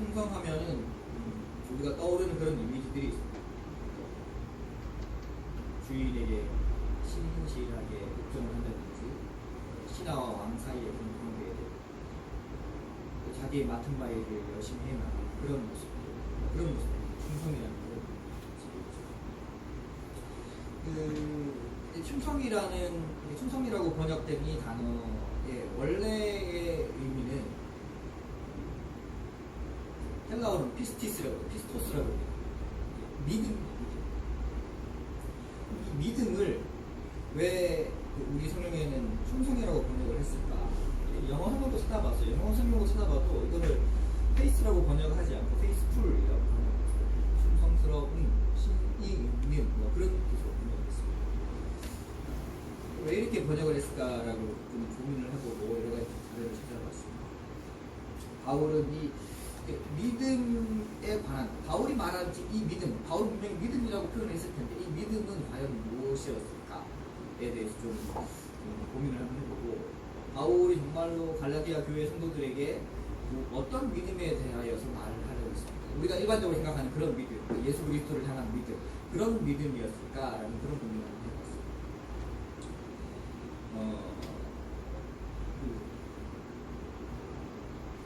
충성하면은 우리가 떠오르는 그런 이미지들이 있습니다. 주인에게 신실하게 복종을 한다든지, 신하와 왕 사이의 관계에 자기의 맡은 바의 일을 열심히 해나가는 그런 모습, 충성이라는 그런 모습이죠. 충성이라고 번역된 이 단어의 원래의 의미는 헬라어는 피스토스라고 합니다. 믿음. 이 믿음을 왜 우리 성경에는 충성이라고 번역을 했을까? 영어 성경도 찾아봤어요. 영어 성경도 찾아봐도 이거를 페이스라고 번역하지 않고 페이스풀이라고 번역했어요. 충성스러운, 신이 있는 그런 뜻으로 번역했어요. 왜 이렇게 번역을 했을까라고 좀 고민을 해보고 여러 가지 자료를 찾아봤습니다. 바울은 이 믿음에 관한, 바울이 말한 이 믿음, 바울은 분명히 믿음이라고 표현했을 텐데 이 믿음은 과연 무엇이었을까에 대해서 좀 고민을 한번 해보고, 바울이 정말로 갈라디아 교회 성도들에게 어떤 믿음에 대하여서 말을 하려고 했습니다. 우리가 일반적으로 생각하는 그런 믿음, 예수 그리스도를 향한 믿음, 그런 믿음이었을까라는 그런 고민을 한번 해봤습니다.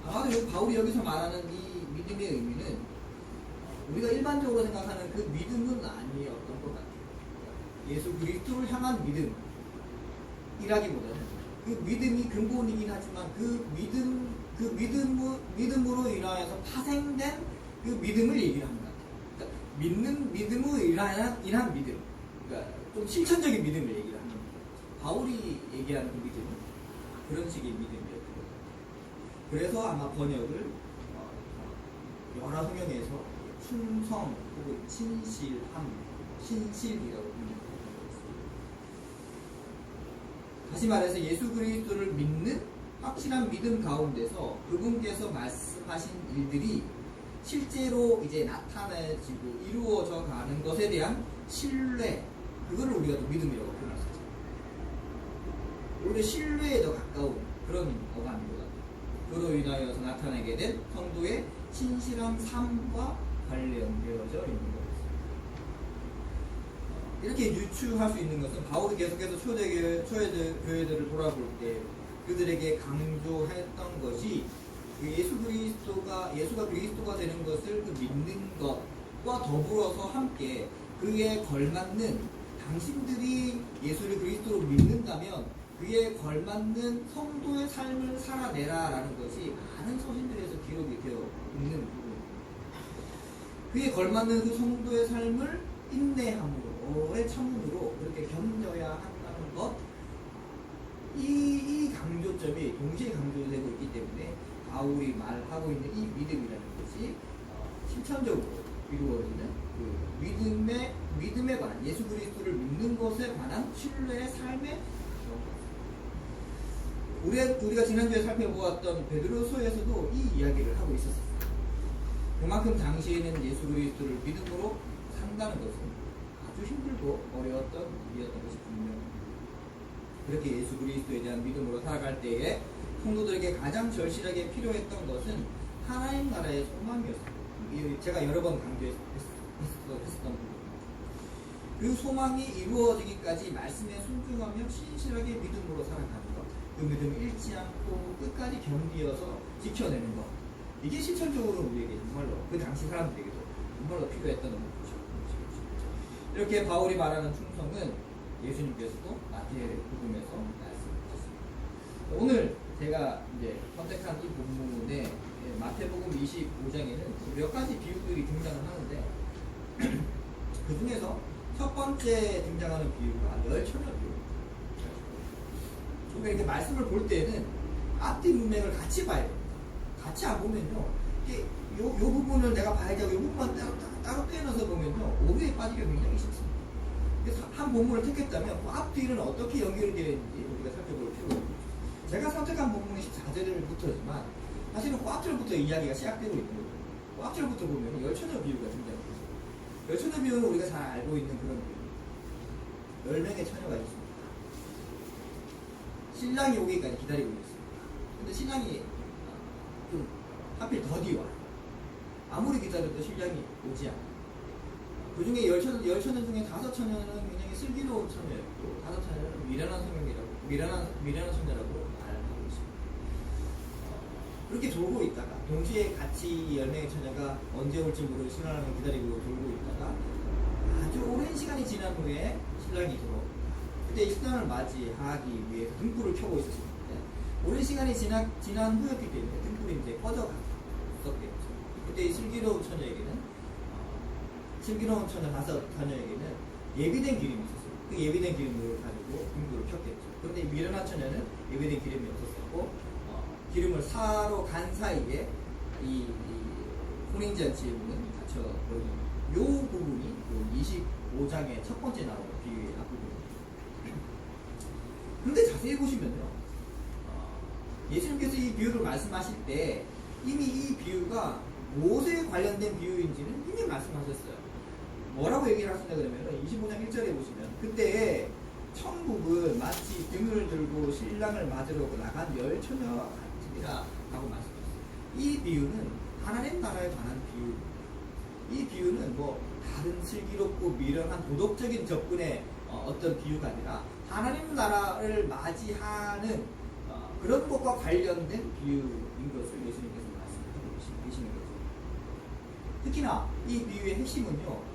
아마도 바울이 여기서 말하는 이 믿음의 의미는 우리가 일반적으로 생각하는 그 믿음은 아니었던 것 같아요. 예수 그리스도를 향한 믿음이라기보다는 그 믿음이 근본이긴 하지만 그 믿음으로 인하여서 파생된 그 믿음을 얘기를 하는 것 같아요. 그러니까 믿음으로 인한 믿음, 그러니까 좀 실천적인 믿음을 얘기를 하는 거예요. 바울이 얘기하는 그 믿음은 그런 식의 믿음이었던 거예요. 그래서 아마 번역을 여러 성경에서 충성 혹은 신실이라고 합니다. 다시 말해서 예수 그리스도를 믿는 확실한 믿음 가운데서 그분께서 말씀하신 일들이 실제로 이제 나타나지고 이루어져 가는 것에 대한 신뢰, 그거를 우리가 또 믿음이라고 표현할 수 있죠. 오히려 신뢰에 더 가까운 그런 어감인 것 같아요. 그로 인하여서 나타나게 된 성도의 신실한 삶과 관련되어져 있는 것. 이렇게 유추할 수 있는 것은 바울이 계속해서 초대교회들을 돌아볼 때 그들에게 강조했던 것이 그 예수가 그리스도가 되는 것을 믿는 것과 더불어서 함께 그에 걸맞는, 당신들이 예수를 그리스도로 믿는다면 그에 걸맞는 성도의 삶을 살아내라라는 것이 많은 서신들에서 기록이 되어 있는 부분입니다. 그에 걸맞는 그 성도의 삶을 인내함으로, 오래 참음으로 그렇게 견뎌야 한다는 것, 이 강조점이 동시에 강조되고 있기 때문에 바울이 말하고 있는 이 믿음이라는 것이 실천적으로 이루어지는 그 믿음에 관한, 예수 그리스도를 믿는 것에 관한 신뢰의 삶의, 우리가 지난주에 살펴보았던 베드로서에서도 이 이야기를 하고 있었습니다. 그만큼 당시에는 예수 그리스도를 믿음으로 산다는 것은 아주 힘들고 어려웠던 일이었던 것이 분명합니다. 그렇게 예수 그리스도에 대한 믿음으로 살아갈 때에 성도들에게 가장 절실하게 필요했던 것은 하나님 나라의 소망이었습니다. 제가 여러 번 강조했었던 부분입니다. 그 소망이 이루어지기까지 말씀에 순종하며 신실하게 믿음으로 살아가는 것, 그 믿음을 잃지 않고 끝까지 견디어서 지켜내는 것, 이게 실천적으로 우리에게 정말로 그 당시 사람들에게도 정말로 필요했던 것이죠. 이렇게 바울이 말하는 충성은 예수님께서도 마태복음에서 말씀하셨습니다. 오늘 제가 이제 선택한 이 본문에 마태복음 25장에는 몇 가지 비유들이 등장을 하는데 그 중에서 첫 번째 등장하는 비유가 열처녀 비유. 우리가 이렇게 말씀을 볼 때는 앞뒤 문맥을 같이 봐야 됩니다. 같이 안 보면요, 요 부분을 내가 봐야 되고 요 부분만 따로 떼어서 보면요, 오류에 빠지기가 굉장히 쉽습니다. 그래서 한 본문을 택했다면 그 앞뒤는 어떻게 연결되어 있는지 우리가 살펴볼 필요가 있습니다. 제가 선택한 본문이 14절부터지만 사실은 그 앞절부터 이야기가 시작되고 있는 거죠. 그 앞절부터 보면 열처녀 비유가 등장합니다. 열처녀 비유는 우리가 잘 알고 있는 그런 비유입니다. 10명의 처녀가 있습니다. 신랑이 오기까지 기다리고 있습니다. 근데 신랑이 좀 하필 더디 와요. 아무리 기다려도 신랑이 오지 않아. 그 중에 10처녀 중에 5처녀는 굉장히 슬기로운 처녀였고 5처녀는 미련한 성형이라고 미련한 처녀라고 말하고 있습니다. 그렇게 돌고 있다가 동시에 같이 10명의 처녀가 언제 올지 모르고 신랑을 기다리고 돌고 있다가 아주 오랜 시간이 지난 후에 신랑이 들어옵니다. 그때 신랑을 맞이하기 위해서 등불을 켜고 있었습니다. 오랜 시간이 지난 후였기 때문에 등불이 이제 꺼져갔었겠죠. 그때 이 슬기로운 처녀에게는 슬기로운 처녀 5처녀에게는 예비된 기름이 있었어요. 그 예비된 기름을 가지고 등불을 켰겠죠. 그런데 미련한 처녀는 예비된 기름이 없었고 기름을 사러 간 사이에 이 혼인잔치에 문은 닫혀버린 요 부분이 25장의 첫 번째 나오는 비유의 앞부분입니다. 그런데 자세히 보시면요, 예수님께서 이 비유를 말씀하실 때 이미 이 비유가 무엇에 관련된 비유인지는 이미 말씀하셨어요. 뭐라고 얘기를 하신다 그러면 25장 1절에 보시면 그때 천국은 마치 등을 들고 신랑을 맞으러 나간 10처녀와 같으리라 라고 말씀하셨어요. 이 비유는 하나님 나라에 관한 비유. 이 비유는 뭐 다른 슬기롭고 미련한 도덕적인 접근의 어떤 비유가 아니라 하나님 나라를 맞이하는 그런 것과 관련된 비유인 것을 예수님께서 말씀하고 계시는 거죠. 특히나 이 비유의 핵심은요,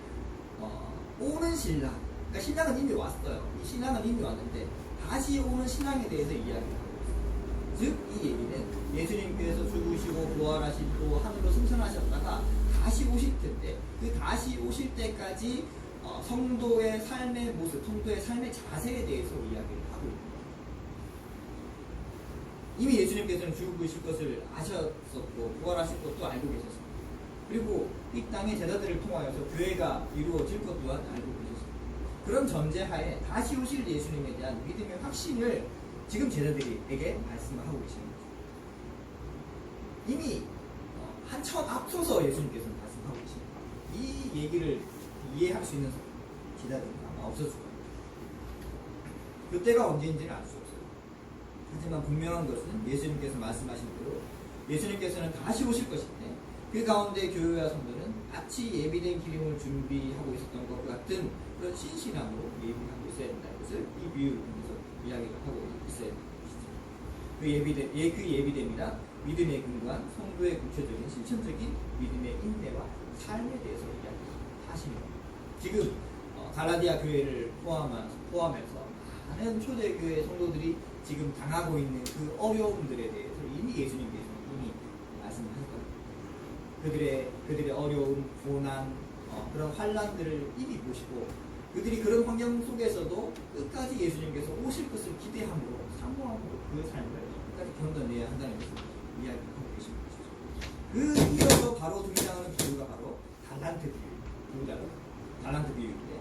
오는 신랑, 그러니까 신랑은 이미 왔어요. 이 신랑은 이미 왔는데 다시 오는 신랑에 대해서 이야기를 하고 있어요. 즉, 이 얘기는 예수님께서 죽으시고 부활하시고 하늘로 승천하셨다가 다시 오실 텐데 그 다시 오실 때까지 성도의 삶의 모습, 성도의 삶의 자세에 대해서 이야기를 하고 있습니다. 이미 예수님께서는 죽으실 것을 아셨었고 부활하실 것도 알고 계셨습니다. 그리고 이 땅의 제자들을 통하여서 교회가 이루어질 것 또한 알고 계셨습니다. 그런 전제하에 다시 오실 예수님에 대한 믿음의 확신을 지금 제자들에게 말씀을 하고 계시는 거죠. 이미 한참 앞서서 예수님께서는 말씀하고 계십니다. 이 얘기를 이해할 수 있는 제자들은 아마 없었을 겁니다. 그때가 언제인지는 알 수 없어요. 하지만 분명한 것은 예수님께서 말씀하신 대로 예수님께서는 다시 오실 것인데 그 가운데 교회와 성도는 마치 예비된 기름을 준비하고 있었던 것 같은 그런 신실함으로 예비하고 있어야 된다는 것을 이 비유를 통해서 이야기를 하고 있어야 됩니다. 그 예비됨이란 믿음의 근간, 성도의 구체적인 실천적인 믿음의 인내와 삶에 대해서 이야기하시는 겁니다. 지금 갈라디아 교회를 포함해서 많은 초대교회 성도들이 지금 당하고 있는 그 어려움들에 대해서 이미 예수님께서 이미 말씀하셨거든요. 그들의 어려움, 고난, 그런 환란들을 이미 보시고 그들이 그런 환경 속에서도 끝까지 예수님께서 오실 것을 기대함으로 사모함으로 그 삶을 끝까지 견뎌내야 한다는 것을 이야기하고 계신 것이죠. 그 이어서 바로 등장하는 비유가 바로 달란트 비유, 달란트 비유인데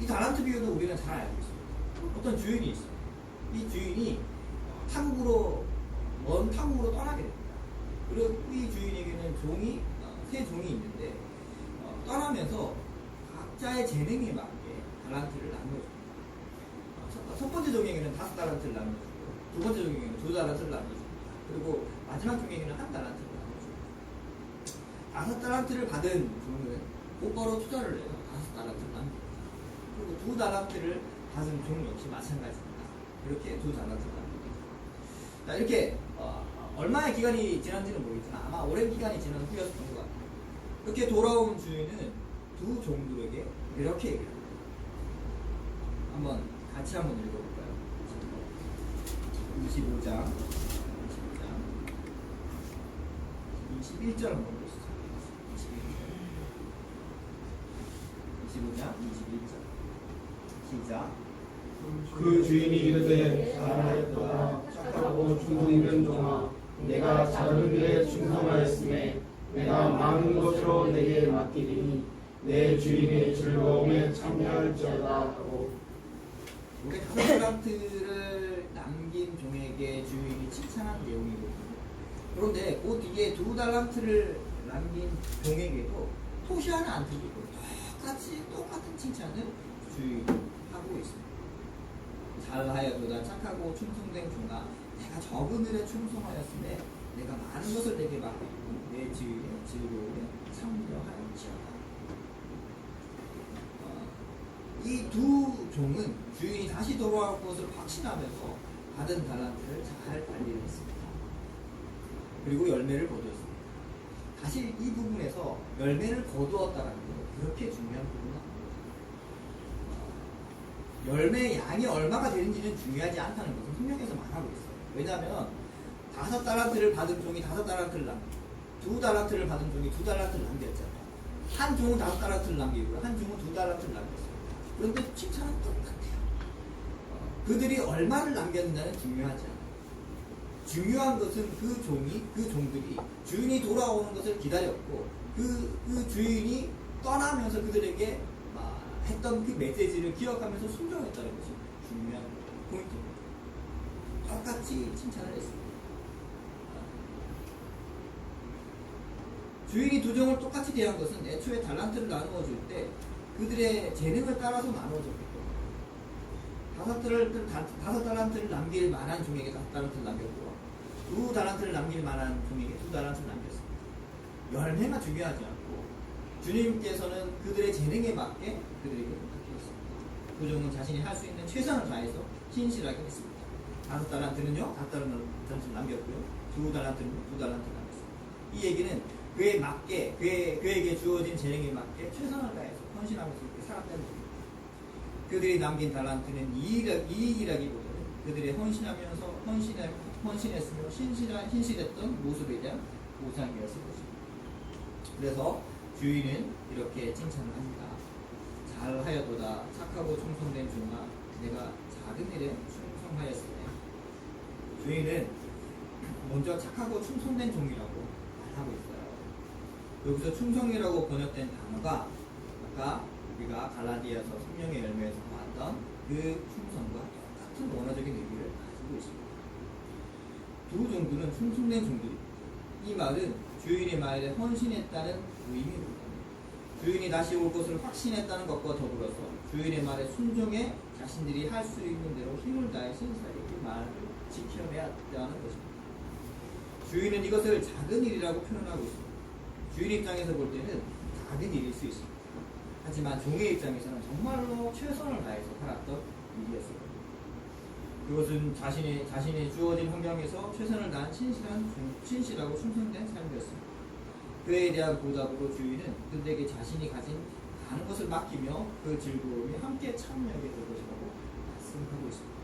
이 달란트 비유도 우리는 잘 알고 있습니다. 어떤 주인이 있어요. 이 주인이 먼 타국으로 떠나게 됩니다. 그리고 이 주인에게는 세 종이 있는데 떠나면서 각자의 재능에 맞게 달란트를 나눠줍니다. 첫 번째 종에게는 5달란트를 나눠주고 두 번째 종에게는 2달란트를 나눠줍니다. 그리고 마지막 종에게는 1달란트를 나눠줍니다. 5달란트를 받은 종은 곧바로 투자를 해서 5달란트를 나눕니다. 그리고 2달란트를 받은 종 역시 마찬가지입니다. 이렇게 2달란트를 나눕니다. 이렇게 얼마의 기간이 지난지는 모르겠지만 아마 오랜 기간이 지난 후였던 것 같아요. 이렇게 돌아온 주인은 두 종들에게 이렇게 얘기를 합니다. 같이 한번 읽어볼까요? 25장 21절 한번 보시죠. 25장 21절 시작. 그 주인이 이르되 잘하였도다 착하고 충성된 종아, 내가 작은 일에 충성하였음에 내가 많은 것으로 내게 맡기리니 내 주인의 즐거움에 참여할지어다 하고. 이게 5달란트를 남긴 종에게 주인이 칭찬한 내용이거든요. 그런데 그 뒤에 2달란트를 남긴 종에게도 토시하는 않듯이고 똑같은 칭찬을 주인이 하고 있습니다. 잘하여도다 착하고 충성된 종아, 내가 적은 일에 충성하였으며 내가 많은 것을 내게 맡기고 내 지위에 즐거움에 참여하였지어다. 이 두 종은 주인이 다시 돌아올 것을 확신하면서 받은 달란트를 잘 관리를 했습니다. 그리고 열매를 거두었습니다. 사실 이 부분에서 열매를 거두었다는 건 그렇게 중요한 부분은 아닙니다. 열매의 양이 얼마가 되는지는 중요하지 않다는 것을 성경에서 말하고 있어요. 왜냐하면 5달란트를 받은 종이 5달란트를 남기고 2달란트를 받은 종이 2달란트를 남겼잖아요. 한 종은 5달란트를 남기고 한 종은 2달란트를 남겼어요. 그런데 칭찬은 똑같아요. 그들이 얼마를 남겼느냐는 중요하지 않아요. 중요한 것은 그 종들이 주인이 돌아오는 것을 기다렸고 그 주인이 떠나면서 그들에게 했던 그 메시지를 기억하면서 순종했다는 것이 중요한 포인트입니다. 똑같이 칭찬을 했습니다. 주인이 두 종을 똑같이 대한 것은 애초에 달란트를 나누어 줄 때 그들의 재능을 따라서 나누어졌기 때문에 5달란트를 남길 만한 종에게 5달란트를 남겼고 2달란트를 남길 만한 종에게 2달란트를 남겼습니다. 열매가 중요하지 않고 주님께서는 그들의 재능에 맞게 그들에게 맡겼습니다. 그 종은 자신이 할 수 있는 최선을 다해서 신실하게 했습니다. 5달란트는요 5달란트를 남겼고요 2달란트는 2달란트를 남겼습니다. 이 얘기는 그에 맞게 그에게 주어진 재능에 맞게 최선을 다해서 헌신하면서 이렇게 살았다는 겁니다. 그들이 남긴 달란트는 이익이라기보다는 그들의 헌신했으며 신실했던 모습에 대한 보상이었을 것입니다. 그래서 주인은 이렇게 칭찬을 합니다. 잘하였도다 착하고 충성된 종아 내가 작은 일에 충성하였으며 주인은 먼저 착하고 충성된 종이라고 말하고 있어요. 여기서 충성이라고 번역된 단어가 아까 우리가 갈라디아서 성령의 열매에서 봤던 그 충성과 똑같은 원어적인 의미를 가지고 있습니다. 두 종들은 충성된 종들입니다. 이 말은 주인의 말에 헌신했다는 의미입니다. 주인이 다시 올 것을 확신했다는 것과 더불어서 주인의 말에 순종해 자신들이 할 수 있는 대로 힘을 다해 신실하게 그 말을 지켜내야 한다는 것입니다. 주인은 이것을 작은 일이라고 표현하고 있습니다. 주인 입장에서 볼 때는 작은 일일 수 있습니다. 하지만 종의 입장에서는 정말로 최선을 다해서 살았던 일이었어요. 그것은 자신의 주어진 환경에서 최선을 다한 신실하고 충성된 삶이었습니다. 그에 대한 보답으로 주인은 그들에게 자신이 가진 많은 것을 맡기며 그 즐거움에 함께 참여하게 될 것이라고 말씀하고 있습니다.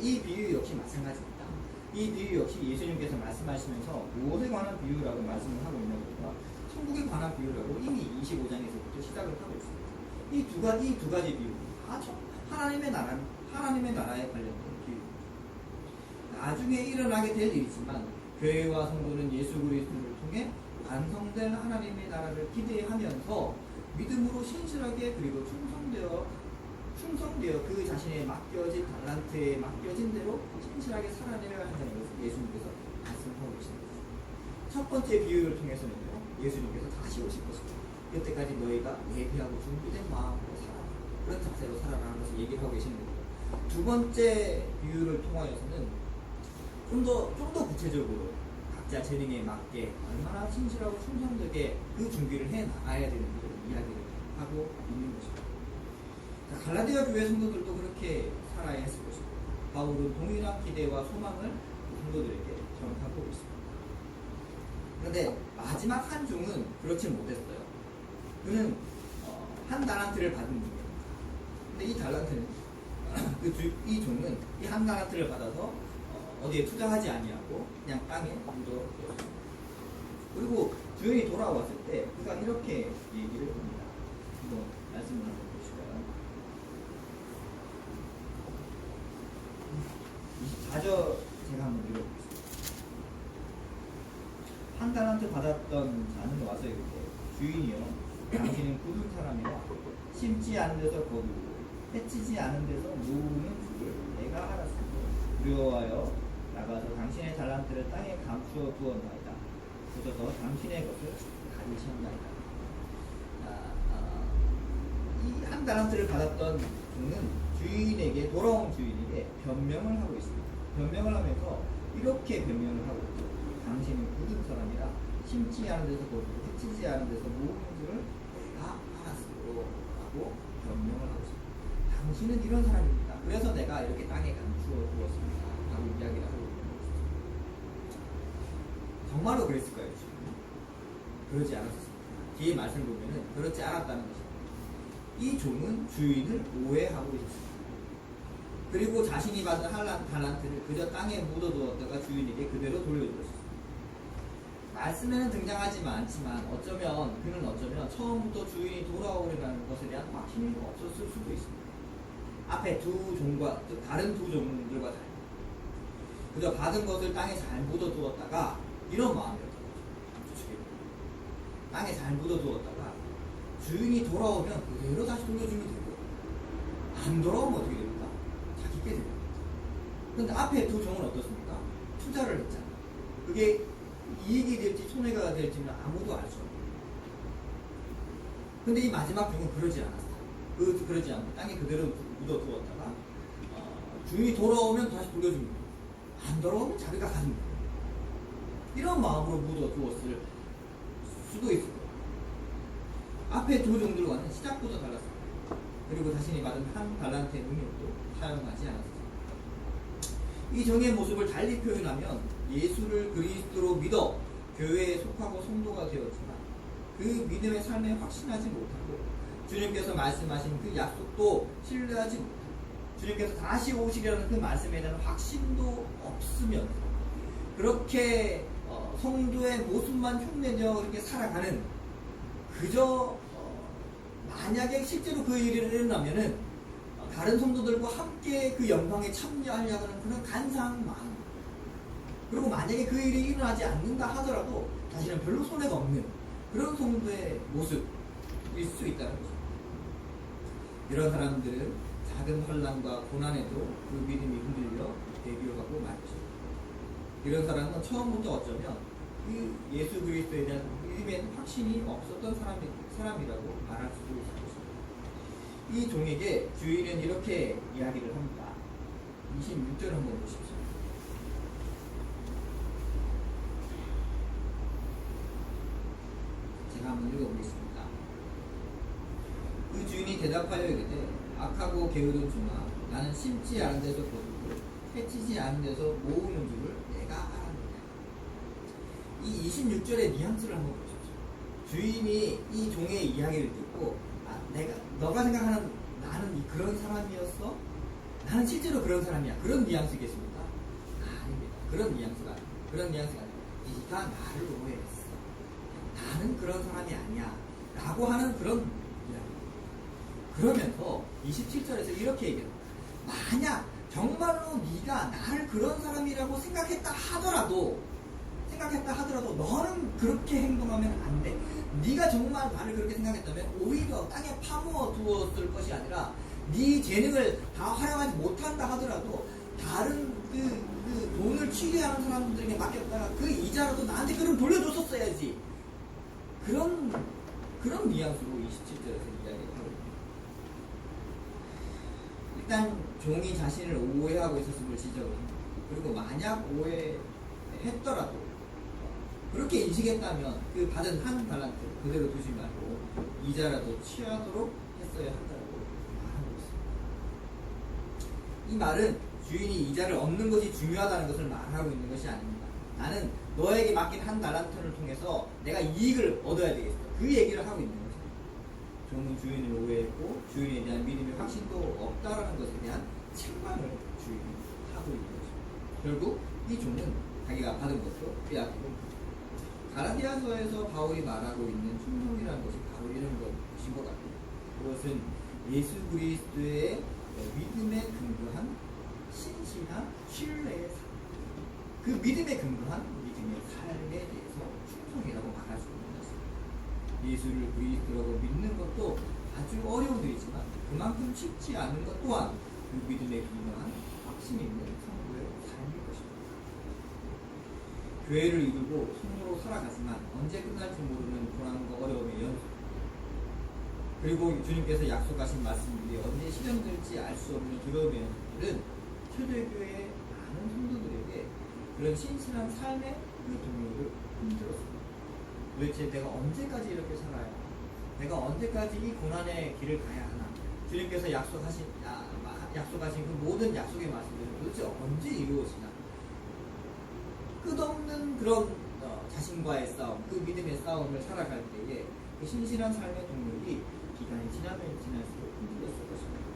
이 비유 역시 마찬가지입니다. 이 비유 역시 예수님께서 말씀하시면서 무엇에 관한 비유라고 말씀을 하고 있는 것과 천국에 관한 비유라고 이미 25장에서부터 시작을 하고 있습니다. 이 두 가지 비유 다 하나님의 나라에 관련된 비유입니다. 나중에 일어나게 될 일이지만 교회와 성도는 예수 그리스도를 통해 완성된 하나님의 나라를 기대하면서 믿음으로 신실하게 그리고 충성되어 그 자신의 맡겨진 달란트에 맡겨진 대로 신실하게 살아내려야 한다는 것을 예수님께서 말씀하고 계십니다. 첫 번째 비유를 통해서는요, 예수님께서 다시 오실 것입니다. 그때까지 너희가 예비하고 준비된 마음으로 살아라. 그런 자세로 살아라는 것을 얘기를 하고 계시는 거예요. 두 번째 비유를 통하여서는 좀 더 구체적으로 각자 재능에 맞게 얼마나 신실하고 충성되게 그 준비를 해 나가야 되는지를 이야기를 하고 있는 것입니다. 자, 갈라디아 교회 성도들도 그렇게 살아야 했을 것입니다. 바울은 동일한 기대와 소망을 성도들에게 전하고 있습니다. 그런데 마지막 한 종은 그렇지 못했어요. 그는 한 달란트를 받은 종이에요. 근데 이 달란트는 이 종은 이 한 달란트를 받아서 어디에 투자하지 아니하고 그냥 땅에 묻어두었습니다. 그리고 주인이 돌아왔을 때 그가 이렇게 얘기를 합니다. 한번 말씀을 한번 보시고요. 24절 제가 한번 읽어보겠습니다. 한 달란트 받았던 자는 와서 이렇게 주인이여 당신은 굳은 사람이라 심지 않은 데서 거두고 해치지 않은 데서 모으는 줄을 내가 알았으니 두려워하여 나가서 당신의 달란트를 땅에 감추어 두었나이다. 그래서 당신의 것을 가지셨나이다. 이 한 달란트를 받았던 종은 돌아온 주인에게 변명을 하고 있습니다. 변명을 하면서 이렇게 변명을 하고 있죠. 당신은 굳은 사람이라 심지 않은 데서 거두고 해치지 않은 데서 모으는 줄을 내가 알았어 라고 변명을 하고 있습니다. 당신은 이런 사람입니다. 그래서 내가 이렇게 땅에 감추어 두었습니다 라고 이야기를 하고 있는 것이죠. 정말로 그랬을까요? 지금? 그러지 않았습니다. 뒤에 말씀을 보면은 그렇지 않았다는 것입니다. 이 종은 주인을 오해하고 있었습니다. 그리고 자신이 받은 달란트를 그저 땅에 묻어두었다가 주인에게 그대로 돌려주었습니다. 말씀에는 등장하지만 않지만 그는 어쩌면 처음부터 주인이 돌아오리라는 것에 대한 확신이 없었을 수도 있습니다. 앞에 다른 두 종들과 달리 그저 받은 것을 땅에 잘 묻어두었다가 이런 마음이었던 거죠. 땅에 잘 묻어두었다가 주인이 돌아오면 그대로 다시 돌려주면 되고 안 돌아오면 어떻게 됩니까? 자기 게 됩니다. 그런데 앞에 두 종은 어떻습니까? 투자를 했잖아요. 그게 이익이 될지 손해가 될지는 아무도 알 수 없어요. 근데 이 마지막 종은 그러지 않았어요. 그러지 않고 땅에 그대로 묻어두었다가 주인이 돌아오면 다시 돌려줍니다. 안 돌아오면 자기가 가는 거예요. 이런 마음으로 묻어두었을 수도 있을 거예요. 앞에 두 종들과는 시작부터 달랐습니다. 그리고 자신이 받은 한 달란트의 능력도 사용하지 않았습니다. 이 종의 모습을 달리 표현하면 예수를 그리스도로 믿어 교회에 속하고 성도가 되었지만 그 믿음의 삶에 확신하지 못하고 주님께서 말씀하신 그 약속도 신뢰하지 못하고 주님께서 다시 오시리라는 그 말씀에 대한 확신도 없으면 그렇게 성도의 모습만 흉내내어 그렇게 살아가는 그저 만약에 실제로 그 일이 일어나면은 다른 성도들과 함께 그 영광에 참여하려고 하는 그런 간사한 마음 그리고 만약에 그 일이 일어나지 않는다 하더라도 사실은 별로 손해가 없는 그런 성도의 모습일 수 있다는 거죠. 이런 사람들은 작은 환난과 고난에도 그 믿음이 흔들려 대비하고 말죠. 이런 사람은 처음부터 어쩌면 그 예수 그리스도에 대한 믿음에 확신이 없었던 사람이라고 말할 수도 있을 것입니다. 이 종에게 주인은 이렇게 이야기를 합니다. 26절 한번 보십시오. 제가 한번 읽어보겠습니다. 그 주인이 대답하여 이르되 악하고 게으른 종아 나는 심지 않은 데서 거두고 해치지 않은 데서 모으는 줄을 내가 알았느냐. 이 26절의 뉘앙스를 한번 보십시오. 주인이 이 종의 이야기를 듣고 너가 생각하는 나는 그런 사람이었어? 나는 실제로 그런 사람이야. 그런 뉘앙스겠습니까? 아닙니다. 그런 뉘앙스가 아니라 네가 나를 오해했어. 나는 그런 사람이 아니야. 라고 하는 그런 이야기. 그러면서 27절에서 이렇게 얘기합니다. 만약 정말로 네가 나를 그런 사람이라고 생각했다 하더라도 너는 그렇게 행동하면 안 돼. 네가 정말 나를 그렇게 생각했다면 오히려 땅에 파묻어 두었을 것이 아니라 네 재능을 다 활용하지 못한다 하더라도 다른 그 돈을 취리하는 사람들에게 맡겼다가 그 이자라도 나한테 그럼 돌려줬었어야지. 그런 뉘앙스로 27절에서 이야기를 하고 있습니다. 일단 종이 자신을 오해하고 있었음을 지적합니다. 그리고 만약 오해했더라도 그렇게 인식했다면 그 받은 한 달란트 그대로 두지 말고 이자라도 취하도록 했어야 한다고 말하고 있습니다. 이 말은 주인이 이자를 얻는 것이 중요하다는 것을 말하고 있는 것이 아닙니다. 나는 너에게 맡긴 한 달란트를 통해서 내가 이익을 얻어야 되겠어. 그 얘기를 하고 있는 거죠. 종은 주인을 오해했고 주인에 대한 믿음의 확신도 없다라는 것에 대한 책망을 주인이 하고 있는 거죠. 결국 이 종은 자기가 받은 것도 빼앗기고 갈라디아서에서 바울이 말하고 있는 충성이라는 것이 바로 이런 것인 것 같아요. 그것은 예수 그리스도의 믿음에 근거한 신실한 신뢰의 삶, 그 믿음에 근거한 믿음의 삶에 대해서 충성이라고 말할 수 있는 것입니다. 예수를 그리스도라고 믿는 것도 아주 어려운 일이지만 그만큼 쉽지 않은 것 또한 그 믿음에 근거한 확신 있는 성도의 삶일 것입니다. 교회를 이루고 성도로 살아가지만 언제 끝날지 모르는 불안과 어려움의 연속, 그리고 주님께서 약속하신 말씀들이 언제 실현될지 알 수 없는 두려움의 연속들은 초대교회의 많은 그런 신실한 삶의 그 동료를 힘들었습니다. 도대체 내가 언제까지 이렇게 살아야 하나? 내가 언제까지 이 고난의 길을 가야 하나? 주님께서 약속하신 그 모든 약속의 말씀들은 도대체 언제 이루어지나? 끝없는 그런 자신과의 싸움, 그 믿음의 싸움을 살아갈 때에 그 신실한 삶의 동력이 기간이 지나면 지날수록 힘들었을 것입니다.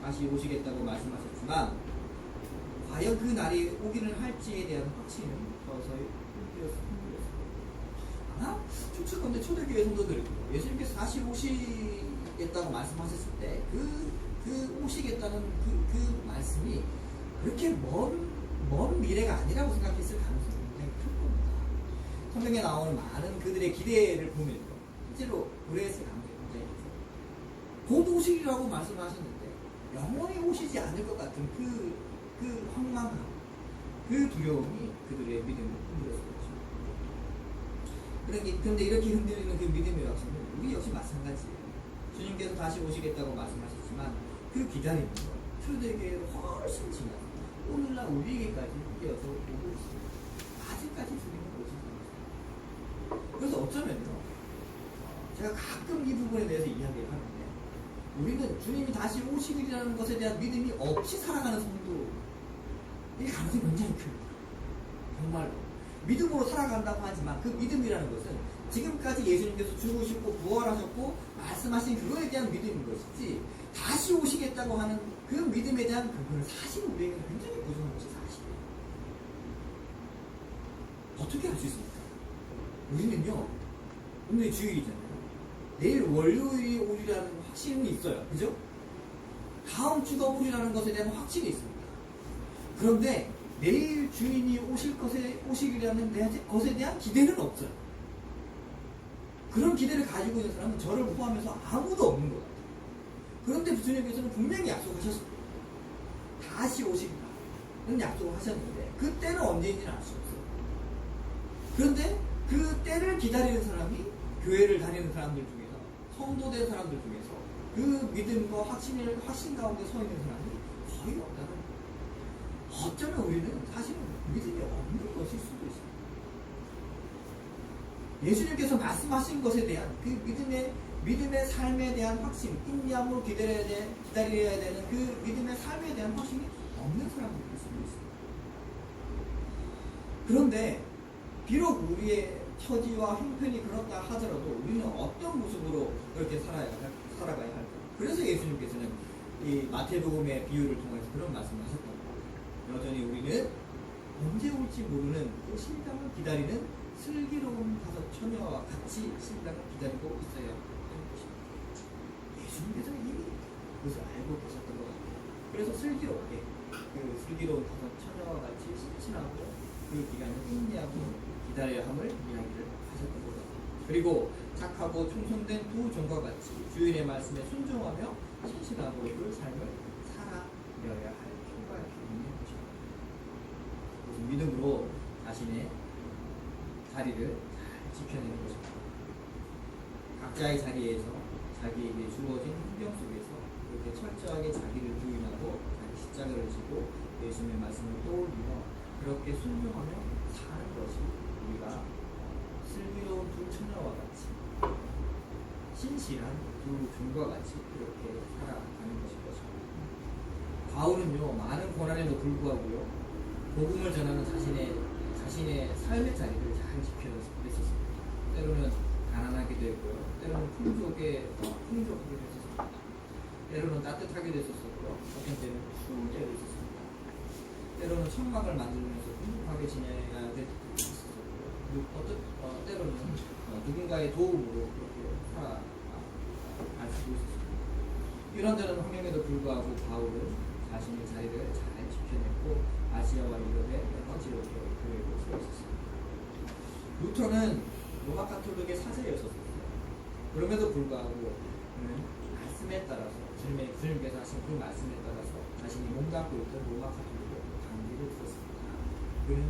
다시 오시겠다고 말씀하셨지만 과연 그 날이 오기는 할지에 대한 확신은 서서히 힘들었습니다. 아마 추측컨대 초대교회 성도들 예수님께서 다시 오시겠다고 말씀하셨을 때 그 오시겠다는 그 말씀이 그렇게 먼 미래가 아니라고 생각했을 가능성이 굉장히 클 겁니다. 성경에 나오는 많은 그들의 기대를 보면 실제로 그랬을 가능성이 굉장히 크죠. 곧 오시리라고 말씀하셨는데 영원히 오시지 않을 것 같은 그 황망함, 그 두려움이 그들의 믿음을 흔들었을 것입니다. 그런데 이렇게 흔들리는 그 믿음의 확신은 우리 역시 마찬가지예요. 주님께서 다시 오시겠다고 말씀하셨지만 그 기다림은 초대교회로 훨씬 지나서 오늘날 우리에게까지 이어서 오고 있습니다. 아직까지 주님은 오시지 않습니다. 그래서 어쩌면요, 제가 가끔 이 부분에 대해서 이야기를 하는데 우리는 주님이 다시 오시리라는 것에 대한 믿음이 없이 살아가는 성도일 가능성이 굉장히 큽니다. 정말로 믿음으로 살아간다고 하지만 그 믿음이라는 것은 지금까지 예수님께서 죽으시고 부활하셨고 말씀하신 그거에 대한 믿음인 것이지 다시 오시겠다고 하는 그 믿음에 대한 그거는 사실은 우리에게는 굉장히 부정한 것이 사실이에요. 어떻게 할 수 있습니까? 우리는요, 오늘 주일이잖아요. 내일 월요일이 오리라는 확신이 있어요. 그죠? 다음 주가 오리라는 것에 대한 확신이 있습니다. 그런데 내일 주인이 오시리라는 것에 대한 기대는 없어요. 그런 기대를 가지고 있는 사람은 저를 포함해서 아무도 없는 것 같아요. 그런데 주님께서는 분명히 약속하셨습니다. 다시 오시리라는 약속을 하셨는데 그 때는 언제인지는 알 수 없어요. 그런데 그 때를 기다리는 사람이 교회를 다니는 사람들 중에서 성도된 사람들 중에서 그 믿음과 확신 가운데 서 있는 사람이 거의 없다는 거예요. 어쩌면 우리는 사실은 믿음이 없는 것일 수도 있습니다. 예수님께서 말씀하신 것에 대한 그 믿음의 삶에 대한 확신, 인내함으로 기다려야 되는 그 믿음의 삶에 대한 확신이 없는 사람들일 수도 있습니다. 그런데 비록 우리의 처지와 형편이 그렇다 하더라도 우리는 어떤 모습으로 그렇게 살아가야 할까? 그래서 예수님께서는 이 마태복음의 비유를 통해서 그런 말씀을 하셨던 거예요. 여전히 우리는 언제 올지 모르는 그 신랑을 기다리는 슬기로운 5 처녀와 같이 신랑을 기다리고 있어야 하는 것입니다. 예수님께서는 이미 그것을 알고 계셨던 것 같아요. 그래서 슬기롭게 그 슬기로운 5 처녀와 같이 신친하고 그 기간을 인내하고 기다려야 함을 이야기를 하셨던 것 같아요. 그리고 착하고 충성된 2 종과 같이 주인의 말씀에 순종하며 신실하고 그 삶을 살아내야 할 필요가 있는 것입니다. 그래서 믿음으로 자신의 자리를 잘 지켜내는 것입니다. 각자의 자리에서 자기에게 주어진 환경 속에서 그렇게 철저하게 자기를 부인하고 자기 십자가를 지고 예수님의 말씀을 떠올리며 그렇게 순종하며 사는 것이 우리가 슬기로운 2 처녀와 같이 신실한 2 종과 같이 그렇게 살아가는 것일 것입니다. 바울은요, 많은 고난에도 불구하고요, 복음을 전하는 자신의 삶의 자리를 잘 지켜냈었습니다. 때로는 가난하기도 했고요, 때로는 풍족하게 됐었습니다. 때로는 따뜻하게 됐었고요, 어떤 때는 추울 때도 있었습니다. 때로는 천막을 만들면서 행복하게 지내야 됐었고요, 때로는 누군가의 도움으로 그렇게 살아갈 수도 있었습니다. 이런저런 환경에도 불구하고 바울은 자신의 자리를 잘 지켜냈고 아시아와 유럽의 여러 지역에 교회로 서 있었습니다. 루터는 로마 가톨릭의 사제였었어요. 그럼에도 불구하고 그는 말씀에 따라서 주님께서 하신 그 말씀에 따라서 자신이 몸담고 있던 로마 가톨릭의 강제를 들었습니다. 그는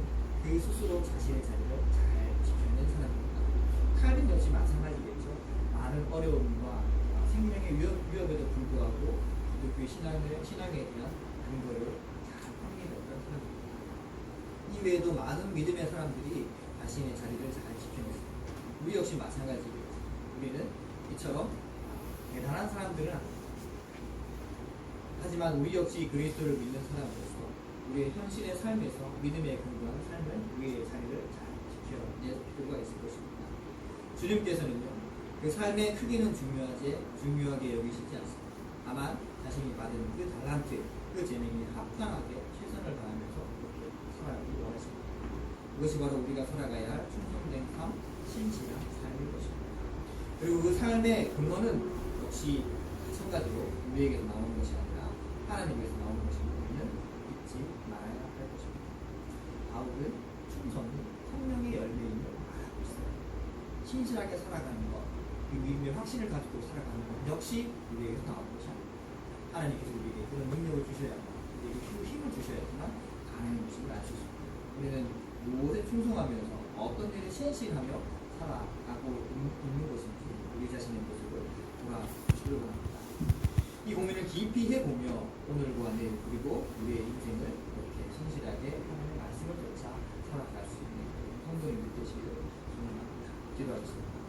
그 스스로 자신의 자리를 잘 지켜낸 사람입니다. 칼빈 역시 마찬가지겠죠. 많은 어려움과 생명의 위협에도 불구하고 기독교의 신앙에 대한 근거를 잘 확립했던 사람입니다. 이 외에도 많은 믿음의 사람들이 자신의 자리를 잘 지켜냈습니다. 우리 역시 마찬가지예요. 우리는 이처럼 대단한 사람들은 아닙니다. 하지만 우리 역시 그리스도를 믿는 사람으로서 우리의 현실의 삶에서 믿음에 근거한 삶을 우리의 자리를 잘 지켜낼 필요가 있을 것입니다. 주님께서는요, 그 삶의 크기는 중요하게 여기시지 않습니다. 다만 자신이 받은 그 달란트, 그 재능에 합당하게 최선을 다하면서 그렇게 살아가기 원하십니다. 그것이 바로 우리가 살아가야 할 충성된 삶, 신실한 삶일 것입니다. 그리고 그 삶의 근원은 역시 마찬가지로 우리에게서 나오는 것이 아니라 하나님께서 나오는 것임을 우리는 잊지 말아야 할 것입니다. 바울은 충성이 성령의 열매임을 말하고 있어요. 신실하게 살아가는 것, 그 믿음의 확신을 가지고 살아가는 것 역시 우리에게서 나오는 것이 아닙니다. 하나님께서 우리에게 그런 능력을 주셔야만, 우리에게 힘을 주셔야지만 가능한 것임을 알 수 있습니다. 우리는 무엇에 충성하면서 어떤 일에 신실하며 살아가고 있는 것인지 우리 자신의 모습을 돌아보시려고 합니다. 이 고민을 깊이 해보며 오늘과 내일 그리고 우리의 인생을 이렇게 신실하게 하나님의 말씀을 쫓아 살아갈 수 있는 성도님들 되시기를 소망합니다. 기도하겠습니다.